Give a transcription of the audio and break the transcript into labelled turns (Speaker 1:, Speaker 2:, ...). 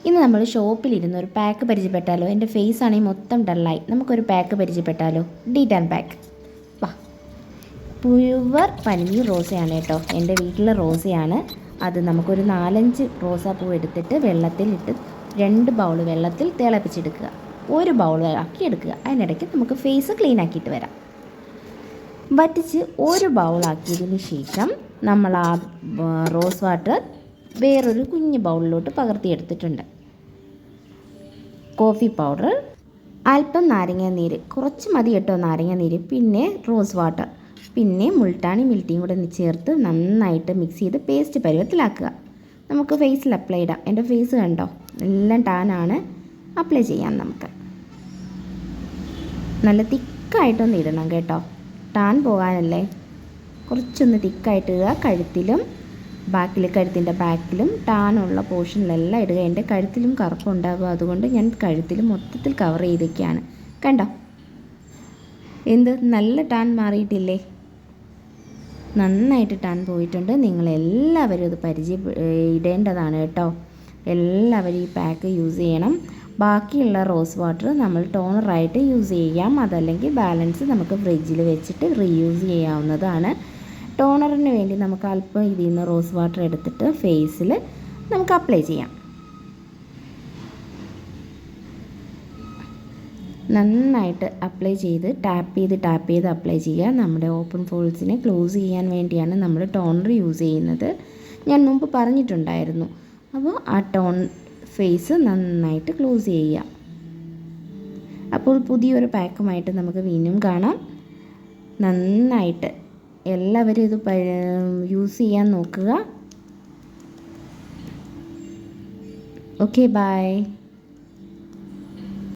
Speaker 1: ഇന്ന് നമ്മൾ ഷോപ്പിലിരുന്ന് ഒരു പാക്ക് പരിചയപ്പെട്ടാലോ? എൻ്റെ ഫേസ് ആണെങ്കിൽ മൊത്തം ഡള്ളായി. നമുക്കൊരു പാക്ക് പരിചയപ്പെട്ടാലോ? ഡീറ്റാൻ പാക്ക്. വാ. പ്യുവർ പനിനീർ റോസയാണ് കേട്ടോ. എൻ്റെ വീട്ടിലെ റോസയാണ്. അത് നമുക്കൊരു 4-5 റോസാപ്പൂ എടുത്തിട്ട് വെള്ളത്തിലിട്ട് 2 ബൗൾ വെള്ളത്തിൽ തിളപ്പിച്ചെടുക്കുക. 1 ബൗൾ ആക്കി എടുക്കുക. അതിനിടയ്ക്ക് നമുക്ക് ഫേസ് ക്ലീൻ ആക്കിയിട്ട് വരാം. വറ്റിച്ച് 1 ബൗളാക്കിയതിന് ശേഷം നമ്മൾ ആ റോസ് വാട്ടർ വേറൊരു കുഞ്ഞ് ബൗളിലോട്ട് പകർത്തിയെടുത്തിട്ടുണ്ട്. കോഫി പൗഡർ, അല്പം നാരങ്ങാനീര്, കുറച്ച് മതി കേട്ടോ നാരങ്ങാനീര്, പിന്നെ റോസ് വാട്ടർ, പിന്നെ മുൾട്ടാണി മിൽട്ടിയും കൂടെ ചേർത്ത് നന്നായിട്ട് മിക്സ് ചെയ്ത് പേസ്റ്റ് പരുവത്തിലാക്കുക. നമുക്ക് ഫേസിൽ അപ്ലൈ ഇടാം. എൻ്റെ ഫേസ് കണ്ടോ, എല്ലാം ടാനാണ്. അപ്ലൈ ചെയ്യാം നമുക്ക്. നല്ല തിക്കായിട്ടൊന്ന് ഇടണം കേട്ടോ, ടാൻ പോകാനല്ലേ. കുറച്ചൊന്ന് തിക്കായിട്ട് ഇടുക. കഴുത്തിലും കഴുത്തിൻ്റെ ബാക്കിലും ടാനുള്ള പോർഷനിലെല്ലാം ഇടുക. എൻ്റെ കഴുത്തിലും കറുപ്പുണ്ടാകും, അതുകൊണ്ട് ഞാൻ കഴുത്തിലും മൊത്തത്തിൽ കവർ ചെയ്തൊക്കെയാണ്. കണ്ടോ എന്ത് നല്ല ടാൻ മാറിയിട്ടില്ലേ? നന്നായിട്ട് ടാൻ പോയിട്ടുണ്ട്. നിങ്ങളെല്ലാവരും ഇത് ഇടേണ്ടതാണ് കേട്ടോ. എല്ലാവരും ഈ പാക്ക് യൂസ് ചെയ്യണം. ബാക്കിയുള്ള റോസ് വാട്ടർ നമ്മൾ ടോണറായിട്ട് യൂസ് ചെയ്യാം, അതല്ലെങ്കിൽ ബാലൻസ് നമുക്ക് ഫ്രിഡ്ജിൽ വെച്ചിട്ട് റീയൂസ് ചെയ്യാവുന്നതാണ്. ടോണറിന് വേണ്ടി നമുക്ക് അല്പം ഇതിൽ നിന്ന് റോസ് വാട്ടർ എടുത്തിട്ട് ഫേസിൽ നമുക്ക് അപ്ലൈ ചെയ്യാം. നന്നായിട്ട് അപ്ലൈ ചെയ്ത് ടാപ്പ് ചെയ്ത് അപ്ലൈ ചെയ്യുക. നമ്മുടെ ഓപ്പൺ ഫോൾസിനെ ക്ലോസ് ചെയ്യാൻ വേണ്ടിയാണ് നമ്മൾ ടോണർ യൂസ് ചെയ്യുന്നത്. ഞാൻ മുമ്പ് പറഞ്ഞിട്ടുണ്ടായിരുന്നു. അപ്പോൾ ആ ഫേസ് നന്നായിട്ട് ക്ലോസ് ചെയ്യുക. അപ്പോൾ പുതിയൊരു പാക്കുമായിട്ട് നമുക്ക് വീണ്ടും കാണാം. നന്നായിട്ട് എല്ലാവരും ഇത് യൂസ് ചെയ്യാൻ നോക്കുക. Okay, by.